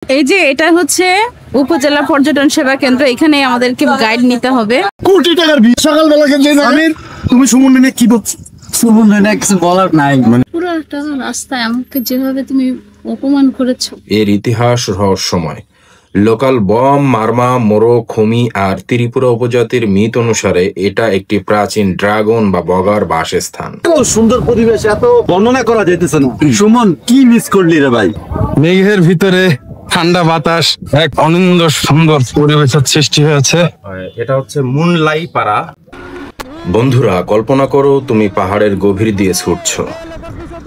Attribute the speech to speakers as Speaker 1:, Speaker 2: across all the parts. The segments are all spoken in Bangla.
Speaker 1: এই যে এটা হচ্ছে উপজেলা পর্যটন সেবা কেন্দ্র, এখানে আমাদেরকে গাইড নিতে হবে।
Speaker 2: কোটি টাকার সকালবেলা আমির তুমি সুমন কি বলছো? সুমন কিছু বলার নাই, মানে
Speaker 1: পুরো একটা রাস্তায় আমাকে যেভাবে তুমি অপমান করেছো।
Speaker 3: এর ইতিহাস রহস্যময়। লোকাল বম, মারমা, মোরো, খমি আর ত্রিপুরা উপজাতির মিথ অনুসারে এটা একটি প্রাচীন ড্রাগন বা বগার বাসস্থান।
Speaker 2: সুন্দর পরিবেশ, এত বর্ণনা করা যাইতেছে না। সুমন কি মিস করলি রে ভাই?
Speaker 4: মেঘের ভিতরে ঠান্ডা বাতাস, এক অনিন্দ সুন্দর পরিবেশের সৃষ্টি হয়েছে।
Speaker 3: এটা হচ্ছে মুনলাই পাড়া। বন্ধুরা, কল্পনা করো তুমি পাহাড়ের গভীর দিয়ে ছুটছো,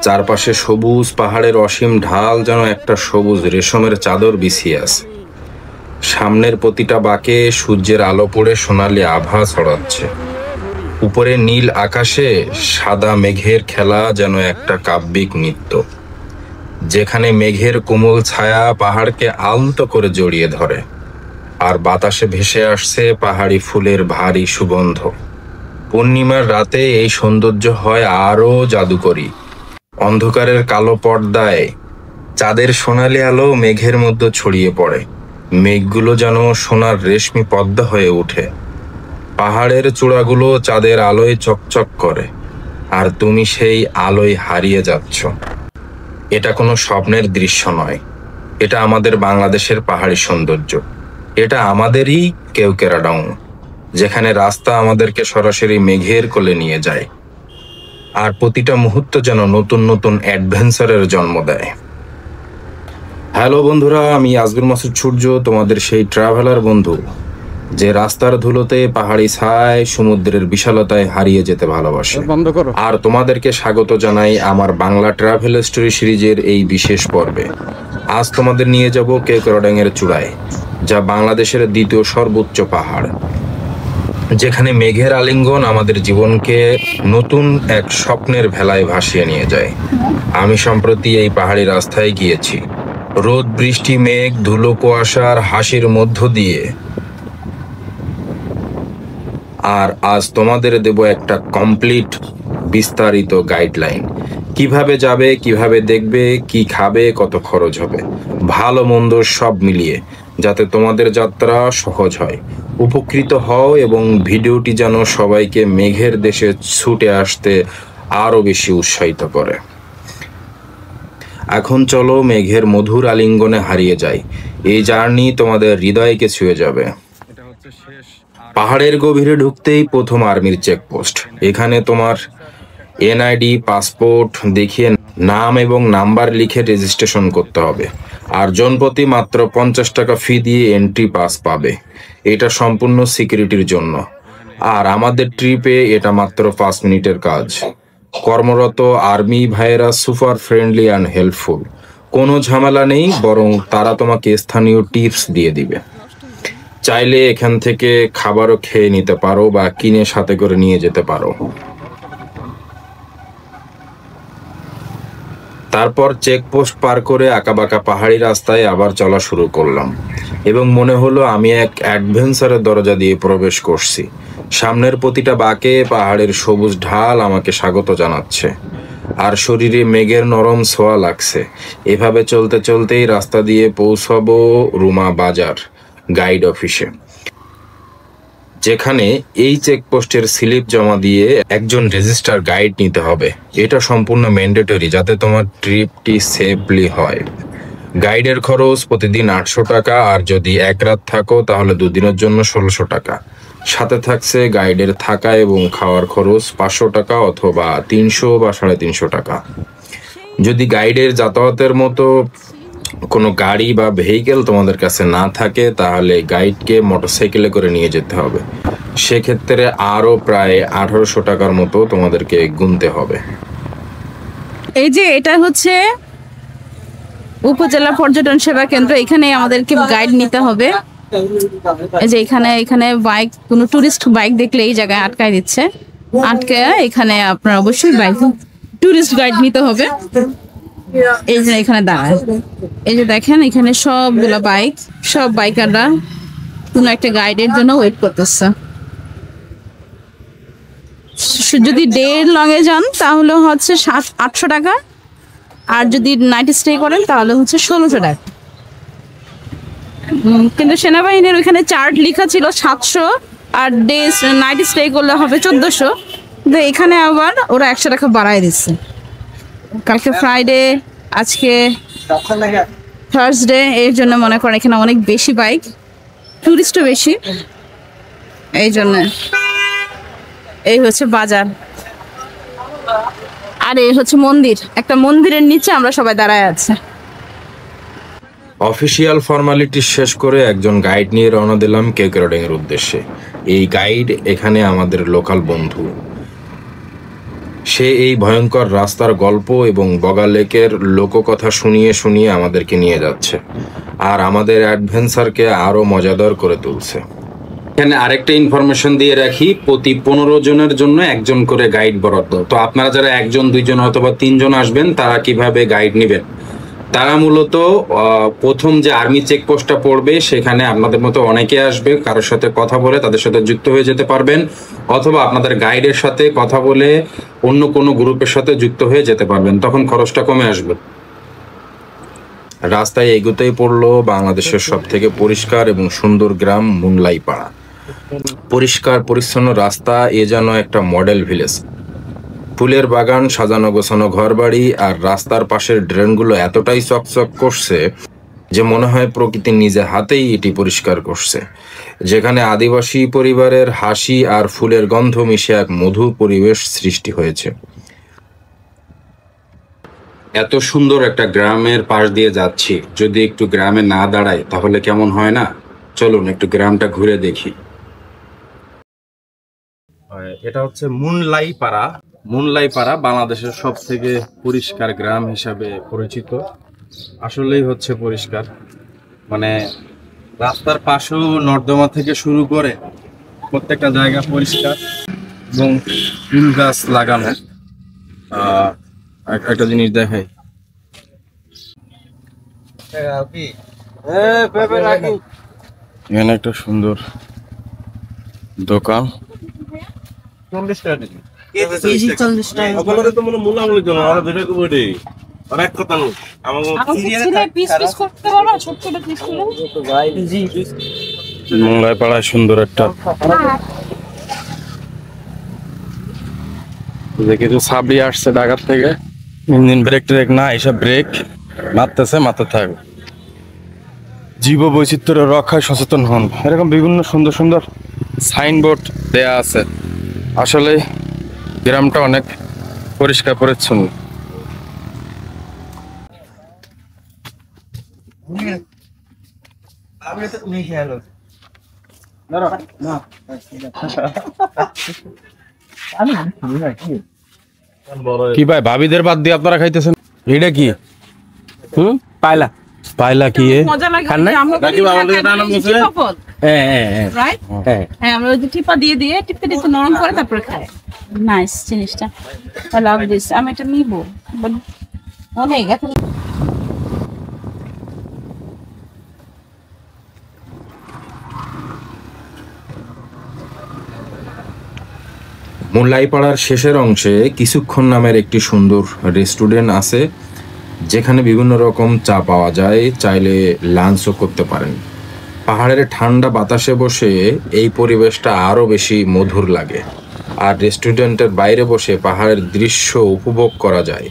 Speaker 3: চারপাশে সবুজ পাহাড়ের অসীম ঢাল যেন একটা সবুজ রেশমের চাদর বিছিয়ে আছে। সামনের প্রতিটা বাঁকে সূর্যের আলো পড়ে সোনালি আভা ছড়াচ্ছে। উপরে নীল আকাশে সাদা মেঘের খেলা যেন একটা কাব্যিক নৃত্য, যেখানে মেঘের কোমল ছায়া পাহাড়কে আলতো করে জড়িয়ে ধরে, আর বাতাসে ভেসে আসছে পাহাড়ি ফুলের ভারী সুগন্ধ। পূর্ণিমার রাতে এই সৌন্দর্য হয় আরো জাদুকরী। অন্ধকারের কালো পর্দায় চাঁদের সোনালি আলো মেঘের মধ্যে ছড়িয়ে পড়ে, মেঘগুলো যেন সোনার রেশমি পদ্মা হয়ে ওঠে। পাহাড়ের চূড়াগুলো চাঁদের আলোয় চকচক করে, আর তুমি সেই আলোয় হারিয়ে যাচ্ছ। এটা কোনো স্বপ্নের দৃশ্য নয়, এটা আমাদের বাংলাদেশের পাহাড়ি সৌন্দর্য। এটা আমাদেরই কেওকেরাডাং, যেখানে রাস্তা আমাদেরকে সরাসরি মেঘের কোলে নিয়ে যায়, আর প্রতিটা মুহূর্ত যেন নতুন নতুন অ্যাডভেঞ্চারের জন্ম দেয়। হ্যালো বন্ধুরা, আমি আজগর মাসুদ সূর্য, তোমাদের সেই ট্রাভেলার বন্ধু যে রাস্তার ধুলোতে, পাহাড়ি ছায়, সমুদ্রের বিশালতায় হারিয়ে যেতে ভালোবাসে। আর তোমাদেরকে স্বাগত জানাই আমার বাংলা ট্রাভেল স্টোরি সিরিজের এই বিশেষ পর্বে। আজ তোমাদের নিয়ে যাব কেওকেরাডাং এর চূড়ায়, যা বাংলাদেশের দ্বিতীয় সর্বোচ্চ পাহাড়, যেখানে মেঘের আলিঙ্গন আমাদের জীবনকে নতুন এক স্বপ্নের ভেলায় ভাসিয়ে নিয়ে যায়। আমি সম্প্রতি এই পাহাড়ি রাস্তায় গিয়েছি, রোদ, বৃষ্টি, মেঘ, ধুলো, কুয়াশার হাসির মধ্য দিয়ে। আর আজ তোমাদের দেব একটা কমপ্লিট বিস্তারিত গাইডলাইন, কিভাবে যাবে, কিভাবে দেখবে, কি খাবে, কত খরচ হবে, ভালো মন্দ সব মিলিয়ে, যাতে তোমাদের যাত্রা সহজ হয়, উপকৃত হও এবং ভিডিওটি যেন সবাইকে মেঘের দেশে ছুটে আসতে আরো বেশি উৎসাহিত করে। এখন চলো মেঘের মধুর আলিঙ্গনে হারিয়ে যাই। এই জার্নি তোমাদের হৃদয়কে ছুঁয়ে যাবে। পাহাড়ের গভীরে ঢুকতেই প্রথম আর্মির চেকপোস্ট। এখানে তোমার এনআইডি, পাসপোর্ট দেখিয়ে নাম এবং নাম্বার লিখে রেজিস্ট্রেশন করতে হবে, আর জনপ্রতি মাত্র 50 টাকা ফি দিয়ে এন্ট্রি পাস পাবে। এটা সম্পূর্ণ সিকিউরিটির জন্য, আর আমাদের ট্রিপে এটা মাত্র 5 মিনিটের কাজ। কর্মরত আর্মি ভাইয়েরা সুপার ফ্রেন্ডলি অ্যান্ড হেল্পফুল, কোনো ঝামেলা নেই, বরং তারা তোমাকে স্থানীয় টিপস দিয়ে দিবে। চাইলে এখান থেকে খাবারও খেয়ে নিতে পারো বা কিনে সাথে করে নিয়ে যেতে পারো। তারপর চেকপোস্ট পার করে আঁকাবাঁকা পাহাড়ি রাস্তায় আবার চলা শুরু করলাম, এবং মনে হলো আমি এক অ্যাডভেঞ্চারের দরজা দিয়ে প্রবেশ করছি। সামনের প্রতিটা বাঁকে পাহাড়ের সবুজ ঢাল আমাকে স্বাগত জানাচ্ছে, আর শরীরে মেঘের নরম ছোঁয়া লাগছে। এভাবে চলতে চলতেই রাস্তা দিয়ে পৌঁছাবো রুমা বাজার গাইড অফিসে, যেখানে এই চেকপোস্টের স্লিপ জমা দিয়ে একজন রেজিস্টার গাইড নিতে হবে। এটা সম্পূর্ণ ম্যান্ডেটরি, যাতে তোমার ট্রিপটি সেফলি হয়। গাইডের খরচ প্রতিদিন 800 টাকা, আর যদি এক রাত থাকো তাহলে 2 দিনের জন্য 1600 টাকা। সাথে থাকছে গাইডের থাকা এবং খাওয়ার খরচ 500 টাকা অথবা 300 বা 350 টাকা। যদি গাইডের যাতায়াতের মতো কোনো গাড়ি বা ভেহিকেল তোমাদের কাছে না থাকে, তাহলে গাইডকে মোটরসাইকেলে করে নিয়ে যেতে হবে। সেক্ষেত্রে আরও প্রায় 1800 টাকার মতো তোমাদেরকে গুনতে হবে।
Speaker 1: এই যে এটা হচ্ছে উপজেলা পর্যটন সেবা কেন্দ্র, এখানে আমাদেরকে গাইড নিতে হবে। এই যে এখানে বাইক, কোনো টুরিস্ট বাইক দেখলে এই জায়গায় আটকায় দিচ্ছে, আটকে এখানে আপনার অবশ্যই বাইক টুরিস্ট গাইড নিতে হবে। এই যে এখানে দাঁড়ায়, এই যে দেখেন এখানে সবগুলো বাইক, সব বাইকাররা কোনো একটা গাইডের জন্য ওয়েট করতেছে। যদি ডে লং এ যান তাহলে হচ্ছে 700-800 টাকা, আর যদি নাইট স্টে করেন তাহলে হচ্ছে 1600 টাকা। কিন্তু সেনাবাহিনীর ওইখানে চার্ট লেখা ছিল 700, আর ডেজ নাইট স্টে করলে হবে 1400, কিন্তু এখানে আবার ওরা 100 টাকা বাড়ায় দিচ্ছে। কালকে ফ্রাইডে, আজকে থার্সডে, এর জন্য মনে করেন এখানে অনেক বেশি বাইক, টুরিস্টও বেশি, এই জন্য। এই হচ্ছে বাজার, আর এই হচ্ছে মন্দির। একটা মন্দিরের নিচে আমরা সবাই দাঁড়ায় আছি।
Speaker 3: অফিসিয়াল ফর্মালিটি শেষ করে একজন গাইড নিয়ে রওনা দিলাম কেওক্রাডিং এর উদ্দেশ্যে। এই গাইড এখানে আমাদের লোকাল বন্ধু। সে এই ভয়ঙ্কর রাস্তার গল্প এবং বগা লেকের লোককথা শুনিয়ে শুনিয়ে আমাদেরকে নিয়ে যাচ্ছে, আর আমাদের অ্যাডভেঞ্চারকে আরো মজাদার করে তুলছে। এখানে আরেকটা ইনফরমেশন দিয়ে রাখি, প্রতি 15 জনের জন্য একজন করে গাইড বরাদ্দ। তো আপনারা যারা 1 জন 2 জন অথবা 3 জন আসবেন, তারা কিভাবে গাইড নেবেন? তারা মূলত প্রথম যে আর্মি চেকপোস্টটা পড়বে, সেখানে আপনাদের মতো অনেকে আসবে, কারোর সাথে কথা বলে তাদের সাথে যুক্ত হয়ে যেতে পারবেন, অথবা আপনাদের গাইডের সাথে কথা বলে অন্য কোনো গ্রুপের সাথে যুক্ত হয়ে যেতে পারবেন, তখন খরচটা কমে আসবে। রাস্তায় এগোতেই পড়লো বাংলাদেশের সব থেকে পরিষ্কার এবং সুন্দর গ্রাম মুনলাই পাড়া। পরিষ্কার পরিচ্ছন্ন রাস্তা, এ যেন একটা মডেল ভিলেজ। ফুলের বাগান, সাজানো গোছানো ঘরবাড়ি, আর রাস্তার পাশের ড্রেনগুলো এতটাই চকচক করছে যে মনে হয় প্রকৃতি নিজে হাতেই এটি পরিষ্কার করছে। যেখানে আদিবাসী পরিবারের হাসি আর ফুলের গন্ধ মিশে এক মধুর পরিবেশ সৃষ্টি হয়েছে। এত সুন্দর একটা গ্রামের পাশ দিয়ে যাচ্ছি, যদি একটু গ্রামে না দাঁড়াই তাহলে কেমন হয় না? চলুন একটু গ্রামটা ঘুরে দেখি। এটা হচ্ছে মুনলাই পাড়া। মুনলাই পাড়া বাংলাদেশের সব থেকে পরিষ্কার গ্রাম হিসাবে পরিচিত। আসলেই হচ্ছে পরিষ্কার, মানে রাস্তার পাশেও নর্দমা থেকে শুরু করে প্রত্যেকটা জায়গা পরিষ্কার এবং ফুল গাছ লাগানো। একটা জিনিস দেখাই, এখানে একটা সুন্দর দোকান। মুনলাই পাড়ায় সুন্দর একটা কিছু সাবি আসছে ঢাকার থেকে, ইঞ্জিন ব্রেক ট্রেক না, এসব ব্রেক মারতেছে, মারতে থাকবে। জীব বৈচিত্র্য রক্ষায় সচেতন হন, এরকম বিভিন্ন সুন্দর সুন্দর সাইনবোর্ড দেয়া আছে। আসলে গ্রামটা অনেক পরিষ্কার পরিচ্ছন্ন। কি ভাই, ভাবিদের বাদ দিয়ে আপনারা খাইতেছেন? এটা কি? পায়লা। পায়লা কি?
Speaker 1: মজা লাগে। আমরা আমরা ওই যে টিপা দিয়ে দিয়ে টিপে দিতে নরম করে তারপরে খাই। নাইস জিনিসটা, আই লাভ দিস। আমি এটা নিবো, অনেক এত।
Speaker 3: মুনলাই পাড়ার শেষের অংশে কিছুক্ষণ নামের একটি সুন্দর রেস্টুরেন্ট আছে, যেখানে বিভিন্ন রকম চা পাওয়া যায়, চাইলে লাঞ্চও করতে পারেন। পাহাড়ের ঠান্ডা বাতাসে বসে এই পরিবেশটা আরও বেশি মধুর লাগে, আর রেস্টুরেন্টের বাইরে বসে পাহাড়ের দৃশ্য উপভোগ করা যায়।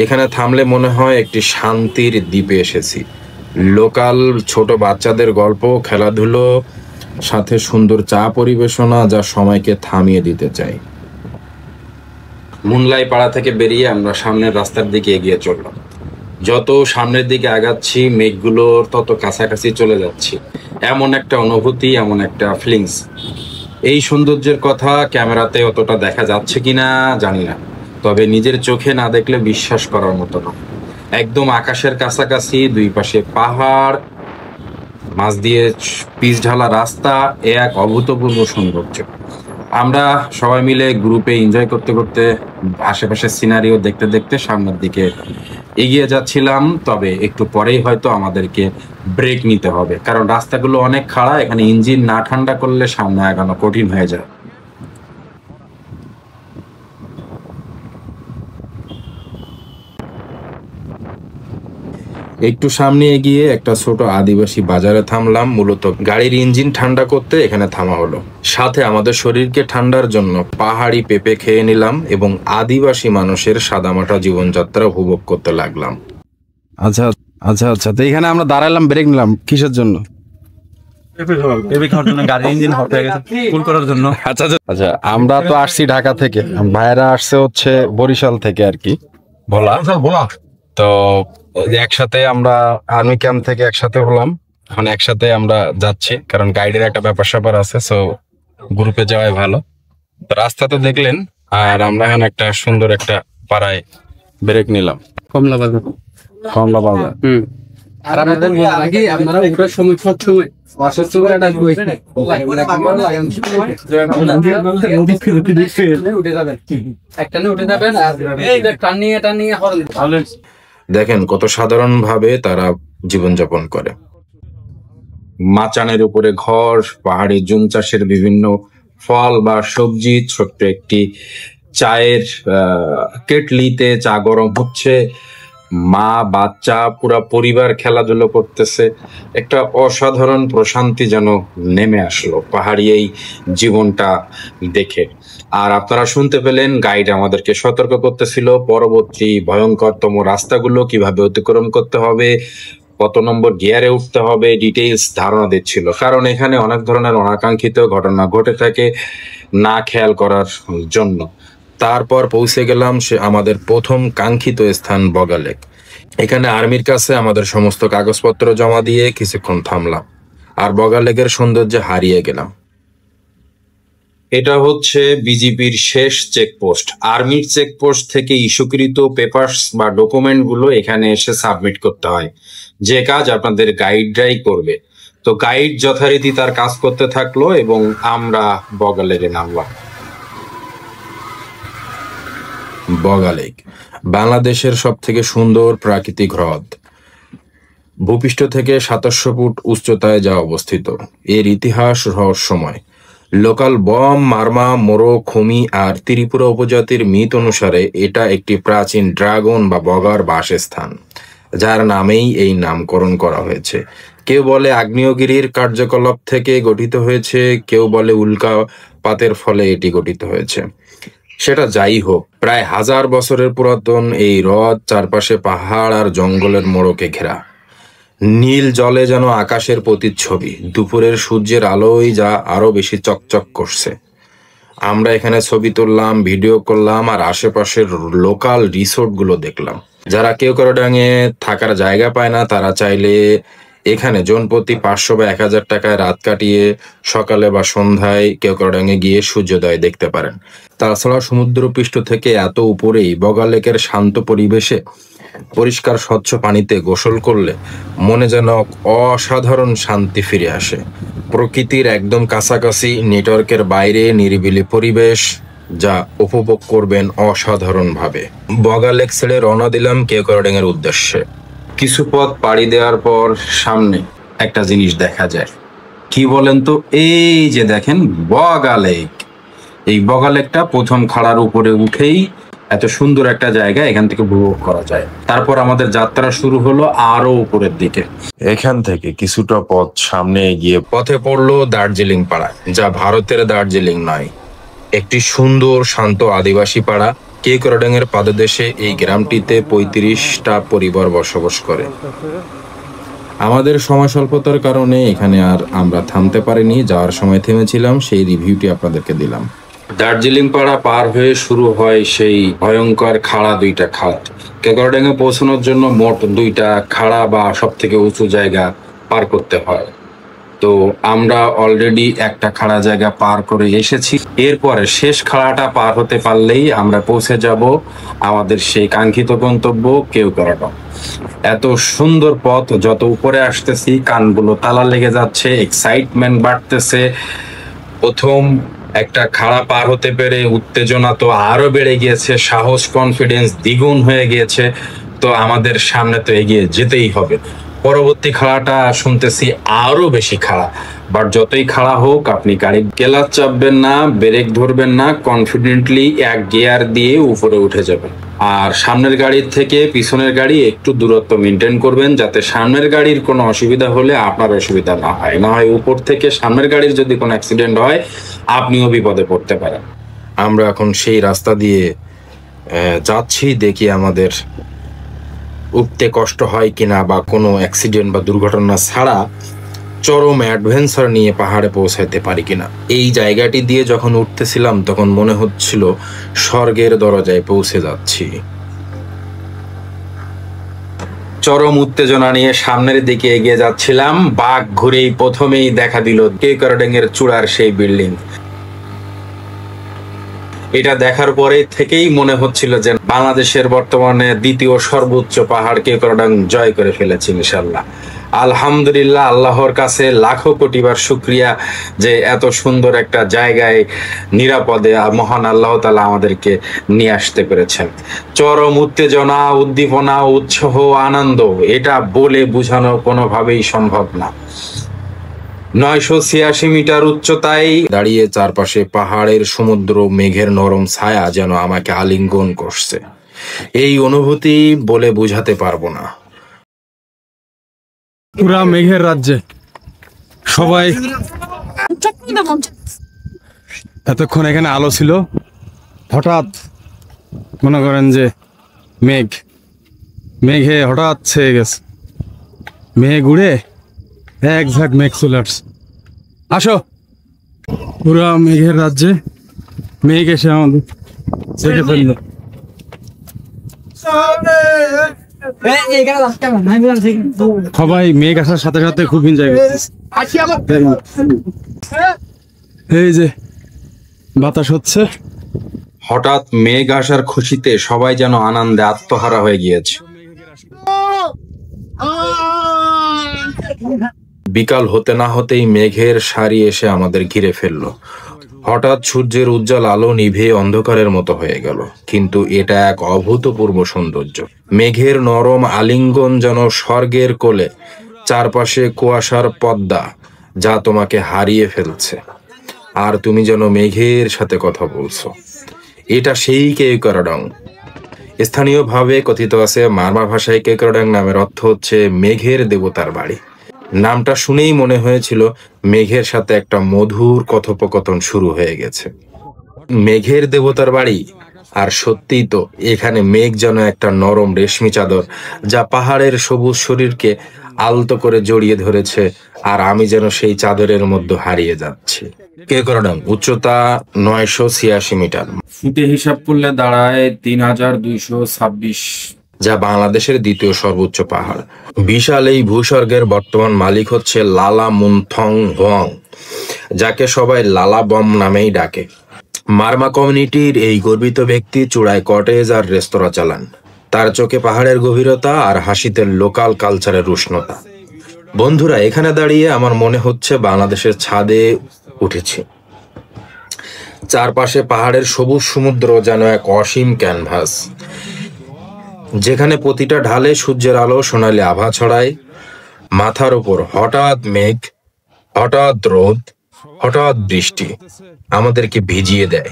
Speaker 3: এখানে থামলে মনে হয় একটি শান্তির দ্বীপে এসেছি। লোকাল ছোট বাচ্চাদের গল্প, খেলাধুলো, সাথে সুন্দর চা পরিবেশনা, যা সময়কে থামিয়ে দিতে চাই। মুনলাই পাড়া থেকে বেরিয়ে আমরা সামনের রাস্তার দিকে এগিয়ে চললাম। যত সামনের দিকে আগাচ্ছি, মেঘগুলোর তত কাছাকাছি চলে যাচ্ছি। এমন একটা অনুভূতি, এমন একটা ফিলিংস। এই সৌন্দর্যের কথা ক্যামেরাতে অতটা দেখা যাচ্ছে কিনা জানি না, তবে নিজের চোখে না দেখলে বিশ্বাস করার মতো না। একদম আকাশের কাছাকাছি, দুই পাশে পাহাড়, মাছ দিয়ে পিচ ঢালা রাস্তা, এক অভূতপূর্ব সৌন্দর্য। আমরা সবাই মিলে গ্রুপে এনজয় করতে করতে আশেপাশের সিনারিও দেখতে দেখতে সামনের দিকে এগিয়ে যাচ্ছিলাম। তবে একটু পরেই হয়তো আমাদেরকে ব্রেক নিতে হবে, কারণ রাস্তাগুলো অনেক খাড়া, এখানে ইঞ্জিন না ঠান্ডা করলে সামনে আগানো কঠিন হয়ে যায়। একটু সামনে এগিয়ে একটা ছোট আদিবাসী বাজারে থামলাম। মূলত গাড়ির ইঞ্জিন ঠান্ডা করতে এখানে থামা হলো। সাথে আমাদের শরীরকে ঠান্ডার জন্য পাহাড়ি পেঁপে খেয়ে নিলাম এবং আদিবাসী মানুষের সাদামাটা জীবনযাত্রা উপভোগ করতে লাগলাম।
Speaker 4: আচ্ছা আচ্ছা আচ্ছা, তো এখানে আমরা দাঁড়ালাম, ব্রেক নিলাম কিসের জন্য? আচ্ছা আচ্ছা, আমরা তো আসছি ঢাকা থেকে, ভাইয়েরা আসছে হচ্ছে বরিশাল থেকে আর কি, ভোলা। তো একসাথে আমরা আর্মি ক্যাম্প থেকে একসাথে হলাম, এখন একসাথে আমরা যাচ্ছি, কারণ গাইডের একটা ব্যাপার স্যাপার আছে, সো গ্রুপে যাওয়াই ভালো। তো রাস্তা তো দেখলেন, আর আমরা এখন একটা সুন্দর একটা পাড়ায় ব্রেক নিলাম, কমলা বাজার। আর আপনাদের আগে আপনারা ওটার সময় সবসময়
Speaker 3: দেখেন কত সাধারণভাবে তারা জীবনযাপন করে। মাচানের উপরে ঘর, পাহাড়ি জুম চাষের বিভিন্ন ফল বা সবজি, ছোট্ট একটি চায়ের কেটলিতে চা গরম হচ্ছে, মা বাচ্চা পুরা পরিবার খেলাধুলো করতেছে। একটা অসাধারণ প্রশান্তি যেন নেমে আসলো পাহাড়ি এই জীবনটা দেখে। আর আপনারা শুনতে পেলেন, গাইড আমাদেরকে সতর্ক করতেছিল পরবর্তী ভয়ঙ্করতম রাস্তাগুলো কিভাবে অতিক্রম করতে হবে, কত নম্বর গিয়ারে উঠতে হবে, ডিটেইলস ধারণা দিচ্ছিল। কারণ এখানে অনেক ধরনের অনাকাঙ্ক্ষিত ঘটনা ঘটে থাকে না খেয়াল করার জন্য। তারপর পৌঁছে গেলাম সে আমাদের প্রথম কাঙ্ক্ষিত স্থান বগা লেক। এখানে আর্মির কাছে আমাদের সমস্ত কাগজপত্র জমা দিয়ে কিছুক্ষণ থামলাম, আর বগা লেকের সৌন্দর্যে হারিয়ে গেলাম। এটা হচ্ছে বিজিবির শেষ চেকপোস্ট। আর্মির চেকপোস্ট থেকে ইস্যুকৃত পেপারস বা ডকুমেন্ট গুলো এখানে এসে সাবমিট করতে হয়, যে কাজ আপনাদের গাইডরাই করবে। তো গাইড যথারীতি তার কাজ করতে থাকলো এবং আমরা বগা লেকে নামলাম। বগা লেক বাংলাদেশের সব থেকে সুন্দর প্রাকৃতিক হ্রদ। ভূপৃষ্ঠ থেকে 2700 ফুট উচ্চতায় যা অবস্থিত। এর ইতিহাস রহস্যময়। লোকাল বম, মারমা, মোরো, খুমি আর ত্রিপুরা উপজাতির মিথ অনুসারে এটা একটি প্রাচীন ড্রাগন বা বগার বাসস্থান, যার নামেই এই নামকরণ করা হয়েছে। কেউ বলে আগ্নেয়গিরির কার্যকলাপ থেকে গঠিত হয়েছে, কেউ বলে উল্কাপাতের ফলে এটি গঠিত হয়েছে। সেটা যাই হোক, প্রায় 1000 বছরের পুরাতন এই হ্রদ চারপাশে পাহাড় আর জঙ্গলের মোড়কে ঘেরা। নীল জলে যেন আকাশের প্রতিচ্ছবি। দুপুরের সূর্যের আলোয় যা আরো বেশি চকচক করছে। আমরা এখানে ছবি তুললাম, ভিডিও করলাম, আর আশেপাশের লোকাল রিসোর্ট গুলো দেখলাম। যারা কেওক্রাডাঙে থাকার জায়গা পায় না, তারা চাইলে এখানে জনপ্রতি 500 বা 1000 টাকায় রাত কাটিয়ে সকালে বা সন্ধ্যায় কেওক্রাডাঙে গিয়ে সূর্যোদয় দেখতে পারেন। তাছাড়া সমুদ্রপৃষ্ঠ থেকে এত উপরেই বগা লেকের শান্ত পরিবেশে পরিষ্কার স্বচ্ছ পানিতে গোসল করলে মনে যেন অসাধারণ শান্তি ফিরে আসে। প্রকৃতির একদম কাছাকাছি, নেটওয়ার্কের বাইরে নিরিবিলি পরিবেশ, যা উপভোগ করবেন অসাধারণভাবে। বগা লেক ছেড়ে রওনা দিলাম কেওক্রাডাঙের উদ্দেশ্যে। কিছু পথ পাড়ি দেওয়ার পর সামনে একটা জিনিস দেখা যায়। কি বলেন তো? এই যে দেখেন বগা লেক। এই বগা লেকটা প্রথম খাড়ার উপরে উঠেই এত সুন্দর একটা জায়গা, এখান থেকে উপভোগ করা যায়। তারপর আমাদের যাত্রা শুরু হলো আরো উপরের দিকে। এখান থেকে কিছুটা পথ সামনে এগিয়ে পথে পড়লো দার্জিলিং পাড়া, যা ভারতের দার্জিলিং নয়, একটি সুন্দর শান্ত আদিবাসী পাড়া। কেওক্রাডাঙের পাদদেশে এই গ্রামটিতে 35টা পরিবার বসবাস করে। আমাদের সময় স্বল্পতার কারণে এখানে আর আমরা থামতে পারিনি। যাওয়ার সময় থেমেছিলাম, সেই রিভিউটি আপনাদেরকে দিলাম। দার্জিলিং পাড়া পার হয়ে শুরু হয় সেই ভয়ঙ্কর খাড়া 2টা খাত। কেওক্রাডাঙে পৌঁছানোর জন্য মোট 2টা খাড়া বা সব থেকে উঁচু জায়গা পার করতে হয়। তো আমরা অলরেডি একটা খাড়া জায়গা পার করে এসেছি। এরপরে শেষ খাড়াটা পার হতে পারলেই আমরা পৌঁছে যাব আমাদের সেই কাঙ্ক্ষিত গন্তব্য কেওক্রাডাঙ। এত সুন্দর পথ, যত উপরে আসতেছি কানগুলো তালা লেগে যাচ্ছে, এক্সাইটমেন্ট বাড়তেছে। প্রথম একটা খাড়া পার হতে পেরে উত্তেজনা তো আরো বেড়ে গিয়েছে, সাহস কনফিডেন্স দ্বিগুণ হয়ে গিয়েছে। তো আমাদের সামনে তো এগিয়ে যেতেই হবে। পরবর্তী খাড়াটা শুনতেছি আরো বেশি খাড়া, বাট যতই খাড়া হোক আপনি গাড়ি ক্লাচ চাপবেন না, ব্রেক ধরবেন না, কনফিডেন্টলি এক গিয়ার দিয়ে উপরে উঠে যাবেন। আর সামনের গাড়ির থেকে পিছনের গাড়ি একটু দূরত্ব মেনটেন করবেন, যাতে সামনের গাড়ির কোনো অসুবিধা হলে আপনার অসুবিধা না হয়। না হয় উপর থেকে সামনের গাড়ির যদি কোনো অ্যাক্সিডেন্ট হয় আপনিও বিপদে পড়তে পারেন। আমরা এখন সেই রাস্তা দিয়ে যাচ্ছি, দেখি আমাদের উঠতে কষ্ট হয় কিনা বা কোনো অ্যাক্সিডেন্ট বা দুর্ঘটনা ছাড়া চরম অ্যাডভেঞ্চার নিয়ে পাহাড়ে পৌঁছাইতে পারি কিনা। এই জায়গাটি দিয়ে যখন উঠতেছিলাম তখন মনে হচ্ছিল স্বর্গের দরজায় পৌঁছে যাচ্ছি। চরম উত্তেজনা নিয়ে সামনের দিকে এগিয়ে যাচ্ছিলাম। বাঘ ঘুরেই প্রথমেই দেখা দিল কেওক্রাডং এর চূড়ার সেই বিল্ডিং। এটা দেখার পরে থেকেই মনে হচ্ছিল যে বাংলাদেশের বর্তমানে দ্বিতীয় সর্বোচ্চ পাহাড় কেওক্রাডং জয় করে ফেলেছি ইনশাল্লাহ। আলহামদুলিল্লাহ, আল্লাহর কাছে লাখো কোটিবার শুকরিয়া যে এত সুন্দর একটা জায়গায় নিরাপদে মহান আল্লাহ তাআলা আমাদেরকে নিয়ে আসতে পেরেছেন। চরম উত্তেজনা, উদ্দীপনা, উৎসাহ, আনন্দ, এটা বলে বোঝানো কোনোভাবেই সম্ভব না। 986 মিটার উচ্চতায় দাঁড়িয়ে চারপাশে পাহাড়ের সমুদ্র, মেঘের নরম ছায়া যেন আমাকে আলিঙ্গন করছে। এই অনুভূতি বলে বোঝাতে পারবো না।
Speaker 4: পুরা মেঘের রাজ্যে সবাই এতক্ষণ এখানে আলো ছিল, হঠাৎ মনে করেন যে মেঘে হঠাৎ ছেয়ে গেছে, মেঘ উড়ে এক ঝাঁক মেঘ চলে আসছে। আসো, পুরা মেঘের রাজ্যে মেঘ এসে আমাদের ছেড়ে ফেললো। সবাই মেঘ আসার সাথে সাথে খুব এনজয় করতেছে। এই যে বাতাস হচ্ছে,
Speaker 3: হঠাৎ মেঘ আসার খুশিতে সবাই যেন আনন্দে আত্মহারা হয়ে গিয়েছে। বিকাল হতে না হতেই মেঘের সারি এসে আমাদের ঘিরে ফেললো। হঠাৎ সূর্যের উজ্জ্বল আলো নিভে অন্ধকারের মতো হয়ে গেল, কিন্তু এটা এক অভূতপূর্ব সৌন্দর্য। মেঘের নরম আলিঙ্গন যেন স্বর্গের কোলে, চারপাশে কুয়াশার পর্দা যা তোমাকে হারিয়ে ফেলছে, আর তুমি যেন মেঘের সাথে কথা বলছো। এটা সেই কেওক্রাডং। স্থানীয়ভাবে কথিত আছে, মারমা ভাষায় কেওক্রাডং নামের অর্থ হচ্ছে মেঘের দেবতার বাড়ি। নামটা শুনেই মনে হয়েছিল মেঘের সাথে একটা মধুর কথোপকথন শুরু হয়ে গেছে। মেঘের দেবতার বাড়ি, আর সত্যিই তো এখানে মেঘ যেন একটা নরম রেশমি চাদর যা পাহাড়ের সবুজ শরীরকে আলতো করে জড়িয়ে ধরেছে, আর আমি যেন সেই চাদরের মধ্যে হারিয়ে যাচ্ছি। কেওক্রাডং উচ্চতা 986 মিটার, ফুটে হিসাব করলে দাঁড়ায় 3226, যা বাংলাদেশের দ্বিতীয় সর্বোচ্চ পাহাড়। বিশাল এই ভূস্বর্গের বর্তমান মালিক হচ্ছে লালা মুনথং হোয়াং, যাকে সবাই লালা বম নামেই ডাকে। মারমা কমিউনিটির এই গর্বিত ব্যক্তি চূড়ায় কটেজ আর রেস্তোরাঁ চালান। তার চোখে পাহাড়ের গভীরতা আর হাসিতে লোকাল কালচারের উষ্ণতা। বন্ধুরা, এখানে দাঁড়িয়ে আমার মনে হচ্ছে বাংলাদেশের ছাদে উঠেছি। চারপাশে পাহাড়ের সবুজ সমুদ্র যেন এক অসীম ক্যানভাস, যেখানে প্রতিটা ঢালে সূর্যের আলো সোনালি আভা ছড়ায়। মাথার উপর হঠাৎ মেঘ, হঠাৎ রোদ, হঠাৎ বৃষ্টি আমাদেরকে ভিজিয়ে দেয়,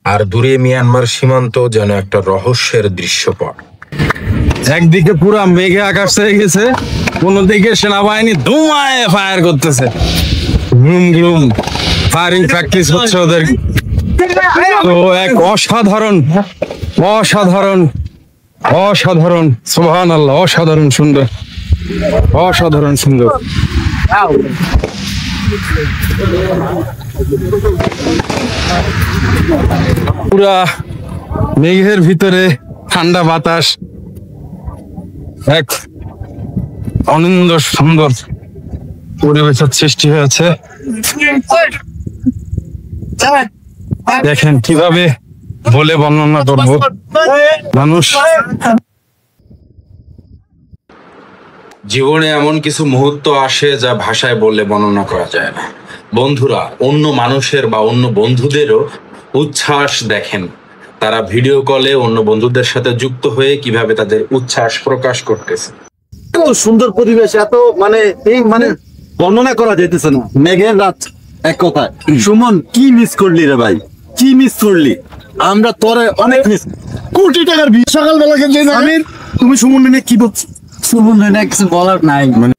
Speaker 3: আর দূরে মিয়ানমার সীমান্ত যেন একটা রহস্যের দৃশ্যপট।
Speaker 4: একদিকে পুরা মেঘে আকাশ হয়ে গেছে, অন্যদিকে সেনাবাহিনী ধুমায় ফায়ার করতেছে, গ্রুম গ্রুম ফায়ারিং প্র্যাকটিস হচ্ছে ওদের। তো এক অসাধারণ অসাধারণ অসাধারণ সুবহানাল্লাহ, অসাধারণ সুন্দর, অসাধারণ সুন্দর। পুরা মেঘের ভিতরে ঠান্ডা বাতাস, এক অনিন্দ সুন্দর পরিবেশের সৃষ্টি হয়েছে। দেখেন কিভাবে বলে বর্ণনা করবো। মানুষ
Speaker 3: জীবনে এমন কিছু মুহূর্ত আসে যা ভাষায় বললে বর্ণনা করা যায় না। বন্ধুরা অন্য মানুষের বা অন্য বন্ধুদেরও উচ্ছ্বাস দেখেন, তারা ভিডিও কলে অন্য বন্ধুদের সাথে যুক্ত হয়ে কিভাবে তাদের উচ্ছ্বাস প্রকাশ করতেছে।
Speaker 2: এত সুন্দর পরিবেশ, এত এই বর্ণনা করা যাইতেছে না। মেঘের রাত এক কথায়। সুমন, কি মিস করলি রে ভাই, কি মিস করলি? আমরা তোরে অনেক কোটি টাকার সকালবেলা যে আমির তুমি সুমন নিয়ে কি বলছো? সুমন নিয়ে কিছু বলার নাই। মানে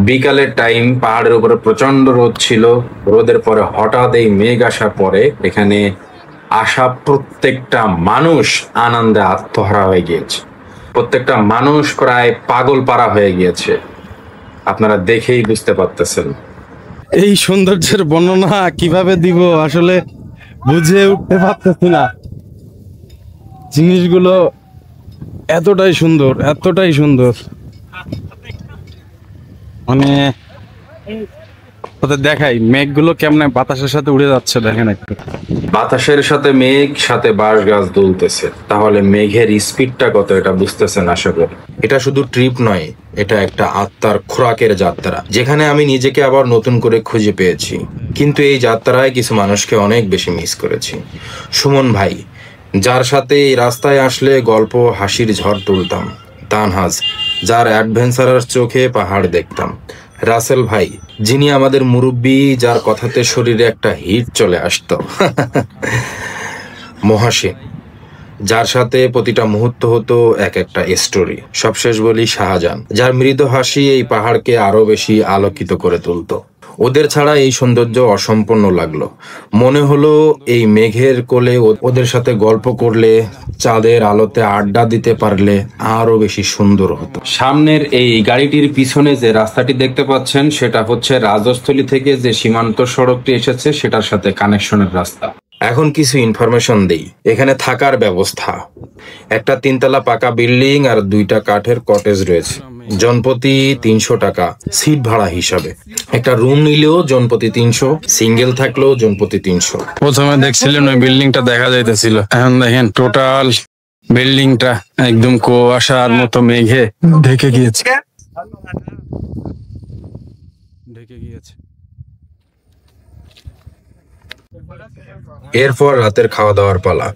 Speaker 3: বিকালের টাইম, পাহাড়ের উপরে প্রচন্ড রোদ ছিল। রোদের পরে হঠাৎ এই মেঘ আসার পরে এখানে আসা প্রত্যেকটা মানুষ আনন্দে আত্মহারা হয়ে গিয়েছে। প্রত্যেকটা মানুষ প্রায় পাগল পারা হয়ে গিয়েছে, আপনারা দেখেই বুঝতে পারতেছেন।
Speaker 4: এই সৌন্দর্যের বর্ণনা কিভাবে দিব আসলে বুঝে উঠতে পারতেছি না। জিনিসগুলো এতটাই সুন্দর, এতটাই সুন্দর, মানে ওদের দেখাই মেঘগুলো কেমনে বাতাসের সাথে উড়ে যাচ্ছে, দেখেন একটু।
Speaker 3: বাতাসের সাথে মেঘ, সাথে বাঁশ গাছ দুলতেছে, তাহলে মেঘের স্পিডটা কত এটা বুঝতেছেন আশা করি। এটা শুধু ট্রিপ নয়, এটা একটা আত্মার খোরাকের যাত্রা, যেখানে আমি নিজেকে আবার নতুন করে খুঁজে পেয়েছি। কিন্তু এই যাত্রায় কিছু মানুষকে অনেক বেশি মিস করেছি। সুমন ভাই, যার সাথে এই রাস্তায় আসলে গল্প হাসির ঝড় তুলতাম। তানহাজ, যার অ্যাডভেঞ্চারার চোখে পাহাড় দেখতাম। রাসেল ভাই, যিনি আমাদের মুরব্বী, যার কথাতে শরীরে একটা হিট চলে আসতো। মহাসিন, যার সাথে প্রতিটা মুহূর্ত হতো এক একটা স্টোরি। সবশেষ বলি শাহজাহান, যার মৃদু হাসি এই পাহাড়কে আরো বেশি আলোকিত করে তুলতো। ওদের ছাড়া এই সৌন্দর্য অসম্পূর্ণ লাগলো। মনে হলো এই মেঘের কোলে ওদের সাথে গল্প করলে, চাঁদের আলোতে আড্ডা দিতে পারলে আরো বেশি সুন্দর হতো। সামনের এই গাড়িটির পিছনে যে রাস্তাটি দেখতে পাচ্ছেন, সেটা হচ্ছে রাজস্থলী থেকে যে সীমান্ত সড়কটি এসেছে সেটার সাথে কানেকশনের রাস্তা। এখন কিছু ইনফরমেশন দেই। এখানে থাকার ব্যবস্থা, একটা 3 তলা পাকা বিল্ডিং আর 2টা কাঠের কটেজ রয়েছে। জনপ্রতি 300 টাকা সিট ভাড়া হিসাবে। একটা রুম নিলেও জনপ্রতি 300, সিঙ্গেল থাকলেও জনপ্রতি 300।
Speaker 4: প্রথমে দেখছিলেন ওই বিল্ডিংটা দেখা যাইতেছিল, এখন দেখেন টোটাল বিল্ডিংটা একদম কুয়াশার মতো মেঘে ঢেকে গিয়েছে।
Speaker 3: এরপর রাতের খাওয়া দাওয়ার পালা।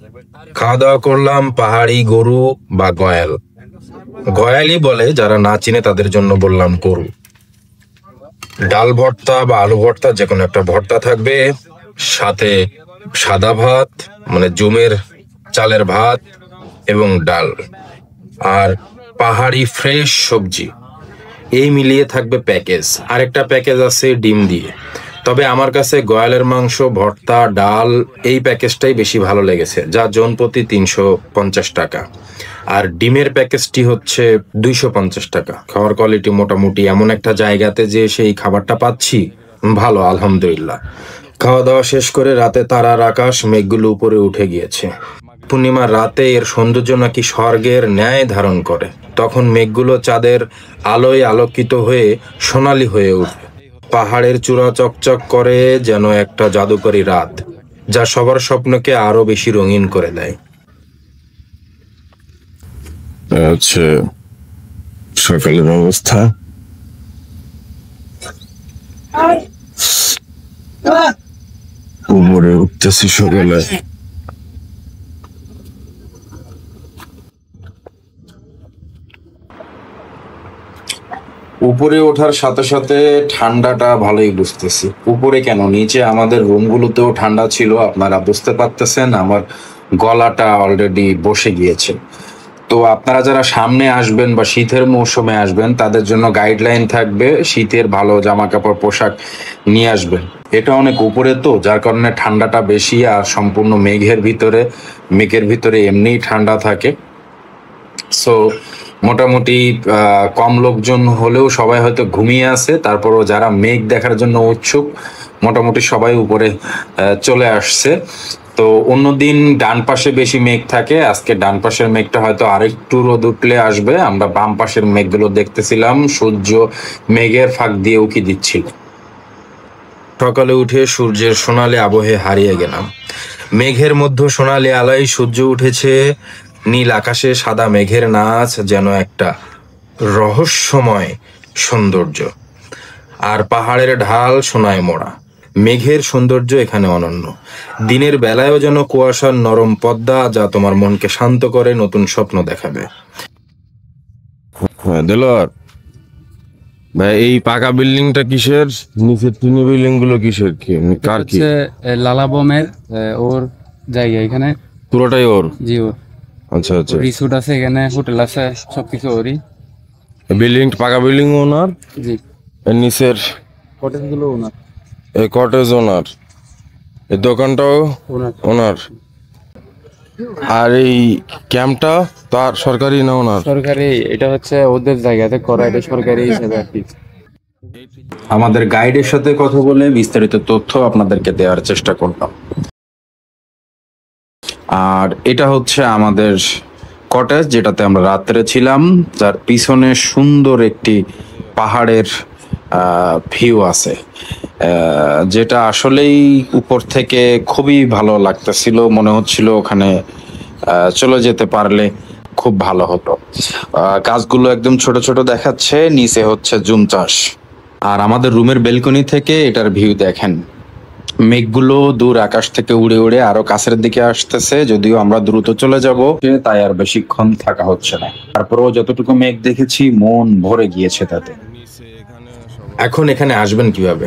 Speaker 3: খাওয়া দাওয়া করলাম পাহাড়ি গরু বা গয়াল। গয়ালই বলে, যারা না চিনে তাদের জন্য বললাম গরু। ডাল ভর্তা বা আলু ভর্তা, যে কোনো একটা ভর্তা থাকবে, সাথে সাদা ভাত মানে জুমের চালের ভাত এবং ডাল, আর পাহাড়ি ফ্রেশ সবজি। এই মিলিয়ে থাকবে প্যাকেজ। আরেকটা প্যাকেজ আছে ডিম দিয়ে। তবে আমার কাছে গয়ালের মাংস, ভর্তা, ডাল এই প্যাকেজটাই বেশি ভালো লেগেছে, যা জনপ্রতি 350 টাকা। আর ডিমের প্যাকেজটি হচ্ছে 250 টাকা। খাওয়ার কোয়ালিটি মোটামুটি, এমন একটা জায়গাতে যে সেই খাবারটা পাচ্ছি ভালো, আলহামদুলিল্লাহ। খাওয়া দাওয়া শেষ করে রাতে তারার আকাশ, মেঘগুলো উপরে উঠে গিয়েছে। পূর্ণিমার রাতে এর সৌন্দর্য নাকি স্বর্গের ন্যায় ধারণ করে। তখন মেঘগুলো চাঁদের আলোয় আলোকিত হয়ে সোনালী হয়ে উঠে। পাহাড়ের চূড়া চকচক করে যেন একটা জাদুকরী রাত, যা সবার স্বপ্নকে আরো বেশি রঙিন করে দেয়।
Speaker 5: আচ্ছা, সকালের অবস্থা উপরে উঠতেছি সকালে।
Speaker 3: উপরে ওঠার সাথে সাথে ঠান্ডাটা ভালোই বুঝতেছি। উপরে কেন, নিচে আমাদের রুমগুলোতেও ঠান্ডা ছিল, আপনারা বুঝতে পারতেছেন। আমার গলাটা অলরেডি বসে গিয়েছে। তো আপনারা যারা সামনে আসবেন বা শীতের মৌসুমে আসবেন, তাদের জন্য গাইডলাইন থাকবে, শীতের ভালো জামা কাপড় পোশাক নিয়ে আসবেন। এটা অনেক উপরে তো, যার কারণে ঠান্ডাটা বেশি। আর সম্পূর্ণ মেঘের ভিতরে এমনিই ঠান্ডা থাকে। সো মোটামুটি কম লোকজন হলেও সবাই হয়তো ঘুমিয়ে আছে। তারপরও যারা মেঘ দেখার জন্য উৎসুক, মোটামুটি সবাই উপরে চলে আসছে। তো অন্যদিন ডান পাশে বেশি মেঘ থাকে, আজকে ডান পাশের মেঘটা হয়তো আরেকটু রোদ উঠলে আসবে। আমরা বাম পাশের মেঘগুলো দেখতেছিলাম, সূর্য মেঘের ফাঁক দিয়ে উকি দিচ্ছিল। সকালে উঠে সূর্যের সোনালি আবহে হারিয়ে গেলাম। মেঘের মধ্যে সোনালি আলোয় সূর্য উঠেছে, নীল আকাশে সাদা মেঘের নাচ যেন একটা রহস্যময় সৌন্দর্য। আর পাহাড়ের ঢাল সোনায় মোড়া। মেঘের সৌন্দর্য এখানে অনন্য। দিনের বেলায়ও যেন কুয়াশার নরম পর্দা, যা তোমার মনকে শান্ত করে, নতুন স্বপ্ন দেখাবে।
Speaker 5: দেলোয়ার ভাই, এই পাকা বিল্ডিংটা কিসের? নিচের টিনের বিল্ডিং গুলো কিসের? কি কার কি?
Speaker 6: লালাবমের ওর জায়গা, এখানে
Speaker 5: পুরোটাই ওর?
Speaker 6: জি ও
Speaker 5: আচ্ছা আচ্ছা।
Speaker 6: রিসোর্ট আছে এখানে, হোটেল আছে, সবকিছু ওরই।
Speaker 5: বিল্ডিং, পাকা বিল্ডিং ওনার,
Speaker 6: জি
Speaker 5: এর নিচের
Speaker 6: হোটেল গুলো ওনার।
Speaker 5: এই কটেজ ওনার, এই দোকানটাও ওনার। আর এই ক্যাম্পটা তার সরকারি না ওনার?
Speaker 6: সরকারি, এটা হচ্ছে ওদের জায়গাতে করা, এটা সরকারি হিসেবে আর কি।
Speaker 3: আমাদের গাইডের সাথে কথা বলে বিস্তারিত তথ্য আপনাদেরকে দেওয়ার চেষ্টা করলাম। আর এটা হচ্ছে আমাদের কটেজ, যেটাতে আমরা রাত্রে ছিলাম, যার পিছনে সুন্দর একটি পাহাড়ের ভিউ আছে, যেটা আসলেই উপর থেকে খুবই ভালো লাগতেছিল। মনে হচ্ছিল ওখানে চলে যেতে পারলে খুব ভালো হতো। গাছগুলো একদম ছোট ছোট দেখাচ্ছে, নিচে হচ্ছে জুম চাষ। আর আমাদের রুমের বেলকনি থেকে এটার ভিউ দেখেন, মেঘগুলো দূর আকাশ থেকে উড়ে উড়ে আরো কাছের দিকে আসতেছে। যদিও আমরা দ্রুত চলে যাব, তাই আর বেশিক্ষণ থাকা হচ্ছে না। তারপরেও যতটুকু মেঘ দেখেছি মন ভরে গিয়েছে তাতে। এখন এখানে আসবেন কিভাবে?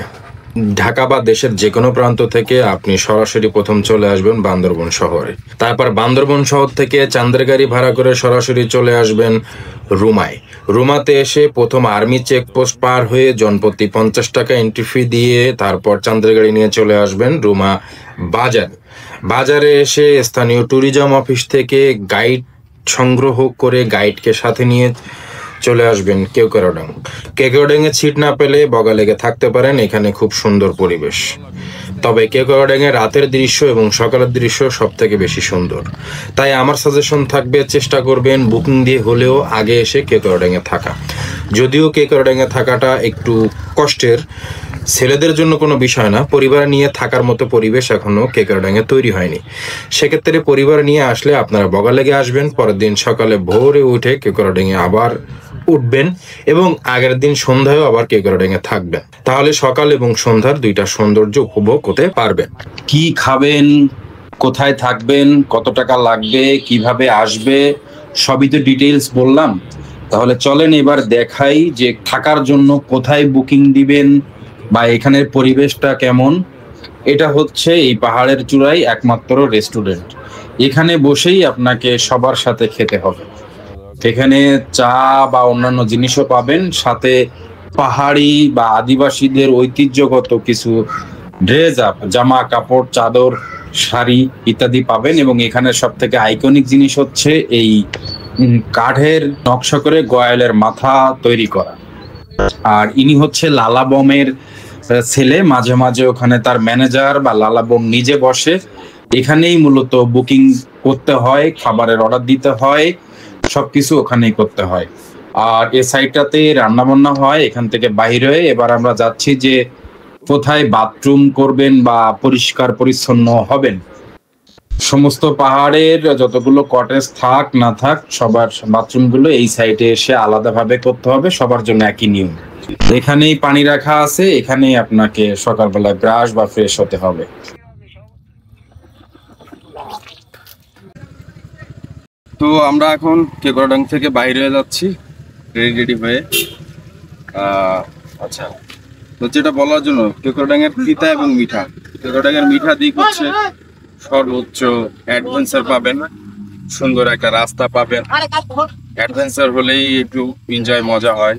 Speaker 3: ঢাকা বা দেশের যে কোনো প্রান্ত থেকে আপনি সরাসরি প্রথম চলে আসবেন বান্দরবন শহরে। তারপর বান্দরবন শহর থেকে চান্দের গাড়ি ভাড়া করে সরাসরি চলে আসবেন রুমায়। রুমাতে এসে প্রথম আর্মি চেকপোস্ট পার হয়ে জনপ্রতি 50 টাকা এন্ট্রি ফি দিয়ে তারপর চান্দের গাড়ি নিয়ে চলে আসবেন রুমা বাজার। বাজারে এসে স্থানীয় ট্যুরিজম অফিস থেকে গাইড সংগ্রহ করে গাইডকে সাথে নিয়ে চলে আসবেন কেওক্রাডাং। কেওক্রাডাং এ সিট না পেলে বগালেকে থাকতে পারেন, এখানে খুব সুন্দর পরিবেশ। তবে কেওক্রাডাং এর রাতের দৃশ্য এবং সকালের দৃশ্য সব থেকে বেশি সুন্দর। তাই আমার সাজেশন থাকবে, চেষ্টা করবেন বুকিং দিয়ে হলেও আগে এসে কেওক্রাডাং এ থাকা। যদিও কেওক্রাডাং এ থাকাটা একটু কষ্টের, ছেলেদের জন্য কোনো বিষয় না, পরিবার নিয়ে থাকার মতো পরিবেশ এখনো কেওক্রাডাং এ তৈরি হয়নি। সেক্ষেত্রে পরিবার নিয়ে আসলে আপনারা বগালেকে আসবেন, পরের দিন সকালে ভোরে উঠে কেওক্রাডাং এ আবার উঠবেন এবং আগের দিন সন্ধ্যায়ও আবার কেওক্রাডাং এ থাকবেন। তাহলে সকাল এবং সন্ধ্যার দুইটা সৌন্দর্য উপভোগ করতে পারবেন। কি খাবেন, কোথায় থাকবেন, কত টাকা লাগবে, কিভাবে আসবে, সবই তো ডিটেইলস বললাম। তাহলে চলেন এবার দেখাই যে থাকার জন্য কোথায় বুকিং দিবেন বা এখানের পরিবেশটা কেমন। এটা হচ্ছে এই পাহাড়ের চূড়ায় একমাত্র রেস্টুরেন্ট। এখানে বসেই আপনাকে সবার সাথে খেতে হবে। এখানে চা বা অন্যান্য জিনিসও পাবেন, সাথে পাহাড়ি বা আদিবাসীদের ঐতিহ্যগত কিছু ড্রেস আপ, জামা কাপড়, চাদর, শাড়ি ইত্যাদি পাবেন। এবং এখানে সব থেকে আইকনিক জিনিস হচ্ছে এই কাঠের নকশা করে গয়ালের মাথা তৈরি করা। আর ইনি হচ্ছে লালাবমের ছেলে, মাঝে মাঝে ওখানে তার ম্যানেজার বা লালাবম নিজে বসে। এখানেই মূলত বুকিং করতে হয়, খাবারের অর্ডার দিতে হয়, সবকিছু ওখানেই করতে হয়। আর এ সাইডটাতে রান্না বান্না হয় এখান থেকে বাইরে হয়ে। এবার আমরা যাচ্ছি যে কোথায় বাথরুম করবেন বা পরিষ্কার পরিচ্ছন্ন হবেন। সমস্ত পাহাড়ের যতগুলো কটেজ থাক না থাক, সবার বাথরুমগুলো এই সাইডে এসে আলাদাভাবে করতে হবে, সবার জন্য একই নিয়ম। এখানেই পানি রাখা আছে, এখানেই আপনাকে সকালবেলায় ব্রাশ বা ফ্রেশ হতে হবে।
Speaker 4: তো আমরা এখন কেওক্রাডাং থেকে বাইরে হয়ে যাচ্ছি রেডি হয়ে। আচ্ছা, তো যেটা বলার জন্য, কেওক্রাডাং এর তিতা এবং মিঠা। কেওক্রাডাং এর মিঠা দিক হচ্ছে সর্বোচ্চ অ্যাডভেঞ্চার পাবেন, সুন্দর একটা রাস্তা পাবেন। অ্যাডভেঞ্চার হলেই একটু এনজয় মজা হয়।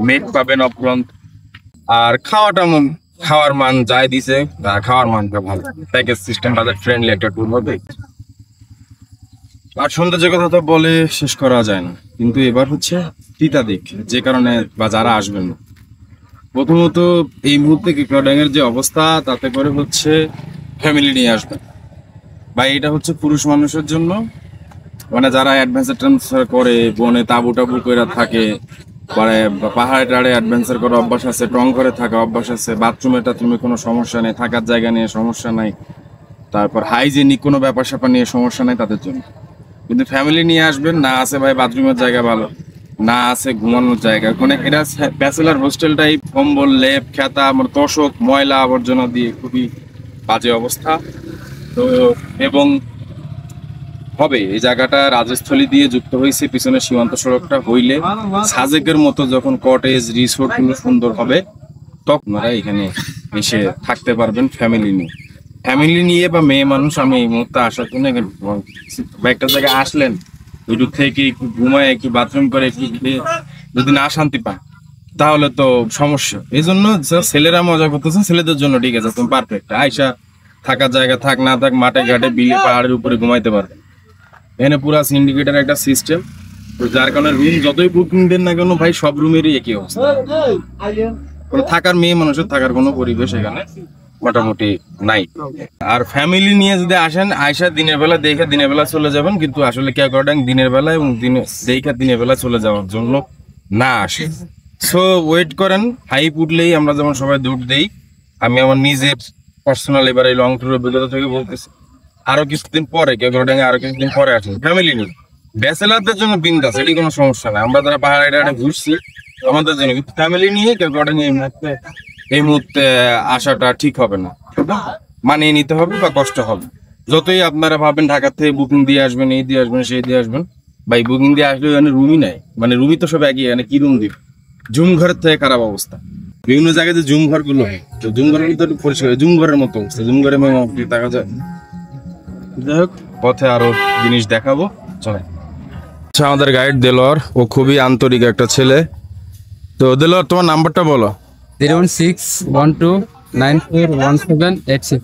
Speaker 4: মেঘ পাবেন অফ্রন্ট। আর খাওয়ার মান যাই দিছে, খাওয়ার মানটা ভালো। প্যাকেজ সিস্টেম, বাজেট ফ্রেন্ডলি একটা ট্যুর হবে। আর সৌন্দর্যের কথা তো বলে শেষ করা যায় না, কিন্তু এবার হচ্ছে তিতা দিক, যে কারণে বা যারা আসবেন না। প্রথমত এই মুহূর্তে কেওক্রাডাং এর যে অবস্থা, তাতে করে হচ্ছে ফ্যামিলি নিয়ে আসবেন। বা এটা হচ্ছে পুরুষ মানুষের জন্য, মানে যারা অ্যাডভেঞ্চার করে, বনে তাবু টাবু করে থাকে, মানে পাহাড়ে টাড়ে অ্যাডভেঞ্চার করার অভ্যাস আছে, টং ঘরে থাকা অভ্যাস আছে, বাথরুমে টাথরুমে কোনো সমস্যা নেই, থাকার জায়গা নিয়ে সমস্যা নাই, তারপর হাইজেনিক কোনো ব্যাপার স্যাপার নিয়ে সমস্যা নেই তাদের জন্য। কিন্তু ফ্যামিলি নিয়ে আসবেন, না আছে ভাই বাথরুমের জায়গা ভালো, না আছে ঘুমানোর জায়গা। ওখানে এটা ব্যাচেলার হোস্টেল টাইপ, কম্বল, লেপ, খেতা, আমার তোষক, ময়লা আবর্জনা দিয়ে খুবই বাজে অবস্থা। তো এবং হবে এই জায়গাটা রাজস্থলী দিয়ে যুক্ত হয়েছে, পিছনে সীমান্ত সড়কটা হইলে সাজেকের মতো যখন কটেজ রিসোর্ট গুলো সুন্দর হবে, তখন আপনারা এখানে এসে থাকতে পারবেন ফ্যামিলি নিয়ে।
Speaker 5: ফ্যামিলি নিয়ে বা মেয়ে মানুষ আমি এই মুহূর্তে আসার জন্য বা একটা জায়গায় আসলেন, ওইটুক থেকে একটু ঘুমায়, একটু বাথরুম করে, একটু খেয়ে যদি না শান্তি পান তাহলে তো সমস্যা। এই জন্য ছেলেরা মজা করতেছে, ছেলেদের জন্য ঠিক আছে, তুমি পারফেক্ট। আয়সা থাকার জায়গা থাক না থাক, মাঠে ঘাটে বিলে পাহাড়ের উপরে ঘুমাইতে পারবে। এখানে পুরা সিন্ডিকেটের একটা সিস্টেম, যার কারণে রুম যতই বুকিং দেন না কেন ভাই, সব রুমেরই একই অবস্থা। থাকার মেয়ে মানুষের থাকার কোনো পরিবেশ এখানে মোটামুটি নাই। আর ফ্যামিলি নিয়ে যদি আসেন, আয়সা দিনের বেলা দেখে দিনের বেলা চলে যাবেন, কিন্তু আসলে কেওক্রাডাং দিনের বেলা এবং দেখে দিনের বেলা চলে যাওয়ার জন্য না আসে। সো ওয়েট করেন, হাইপ উঠলেই আমরা যেমন সবাই দৌড় দেই, আমি আমার নিজের পার্সোনাল এবার এই লং ট্যুর অভিজ্ঞতা থেকে বলতেছি, আরো কিছুদিন পরে কেওক্রাডাং আরো কিছুদিন পরে আসেন ফ্যামিলি নিয়ে। ব্যাচেলারদের জন্য বিন্দাস, এটি কোনো সমস্যা নাই। আমরা যারা পাহাড়ে ঘুরছি আমাদের জন্য, কিন্তু ফ্যামিলি নিয়ে কেওক্রাডাং এই মুহূর্তে আসাটা ঠিক হবে না, মানিয়ে নিতে হবে বা কষ্ট হবে। যতই আপনারা ভাবেন ঢাকা থেকে বুকিং দিয়ে আসবেন, এই দিয়ে আসবেন, সেই দিয়ে আসবেন, ভাই বুকিং দিয়ে আসলে এখানে রুমই নাই, মানে রুমই তো সব একই, এখানে কি রুম দিবে? জুম ঘরের থেকে খারাপ অবস্থা। বিভিন্ন জায়গায় যে জুম ঘরগুলো হয়, তো জুম ঘরগুলো তো পরিষ্কার, জুম ঘরের মতো অবস্থা, জুম ঘরে দেখা যায়। যাই হোক, পথে আরো জিনিস দেখাবো, চলে।
Speaker 4: আচ্ছা, আমাদের গাইড দেলোয়ার, ও খুবই আন্তরিক একটা ছেলে। তো দেলোয়ার, তোমার নাম্বারটা বলো।
Speaker 6: 01612941786।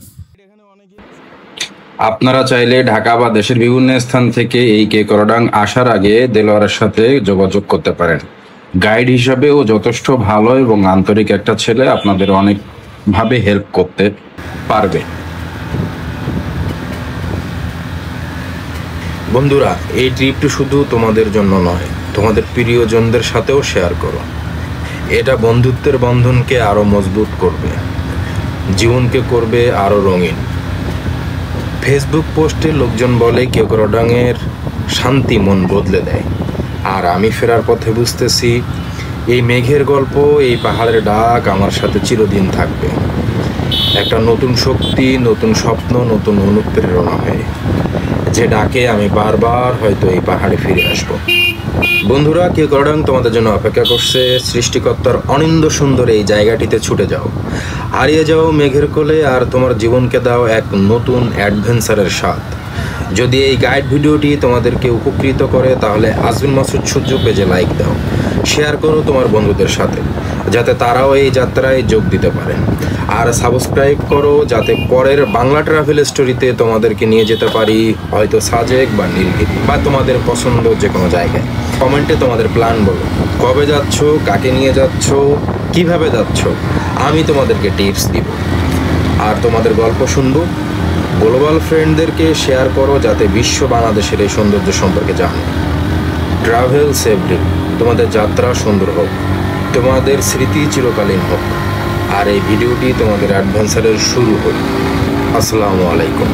Speaker 3: আপনারা চাইলে ঢাকা বা দেশের বিভিন্ন স্থান থেকে এই কেওক্রাডাং আসার আগে দেলোয়ারের সাথে যোগাযোগ করতে পারেন। গাইড হিসাবে ও যথেষ্ট ভালো এবং আন্তরিক একটা ছেলে, আপনাদের অনেকভাবে হেল্প করতে পারবে। বন্ধুরা, এই ট্রিপটি শুধু তোমাদের জন্য নয়, তোমাদের প্রিয়জনদের সাথেও শেয়ার করো। এটা বন্ধুত্বের বন্ধনকে আরো মজবুত করবে, জীবনকে করবে আরো রঙিন। ফেসবুক পোস্টে লোকজন বলে কেওক্রাডাংয়ের শান্তি মন বদলে দেয়, আর আমি ফেরার পথে বুঝতেছি এই মেঘের গল্প, এই পাহাড়ের ডাক আমার সাথে চিরদিন থাকবে। একটা নতুন শক্তি, নতুন স্বপ্ন, নতুন অনুপ্রেরণা হয়ে, যে ডাকে আমি বারবার হয়তো এই পাহাড়ে ফিরে আসবো। বন্ধুরা, কেওক্রাডাং তোমাদের জন্য অপেক্ষা করছে। সৃষ্টিকর্তার অনিন্দ সুন্দর এই জায়গাটিতে ছুটে যাও, হারিয়ে যাও মেঘের কোলে, আর তোমার জীবনকে দাও এক নতুন অ্যাডভেঞ্চারের স্বাদ। যদি এই গাইড ভিডিওটি তোমাদেরকে উপকৃত করে, তাহলে আজমিন মাসুদ সূর্য পেজে লাইক দাও, শেয়ার করো তোমার বন্ধুদের সাথে, যাতে তারাও এই যাত্রায় যোগ দিতে পারে। আর সাবস্ক্রাইব করো, যাতে পরের বাংলা ট্রাভেল স্টোরিতে তোমাদেরকে নিয়ে যেতে পারি, হয়তো সাজেক বা নীলগিরি বা তোমাদের পছন্দ যে কোনো জায়গায়। কমেন্টে তোমাদের প্ল্যান বলো, কবে যাচ্ছ, কাকে নিয়ে যাচ্ছ, কিভাবে যাচ্ছ, আমি তোমাদেরকে টিপস দিব আর তোমাদের গল্প শুনবো। গ্লোবাল ফ্রেন্ডদেরকে শেয়ার করো, যাতে বিশ্ব বাংলাদেশের এই সৌন্দর্য সম্পর্কে জানে। ট্রাভেল সেফলি, তোমাদের যাত্রা সুন্দর হোক, তোমাদের স্মৃতি চিরকালীন হোক, আর এই ভিডিওটি তোমাদের অ্যাডভেঞ্চারের শুরু হোক। আসসালামু আলাইকুম।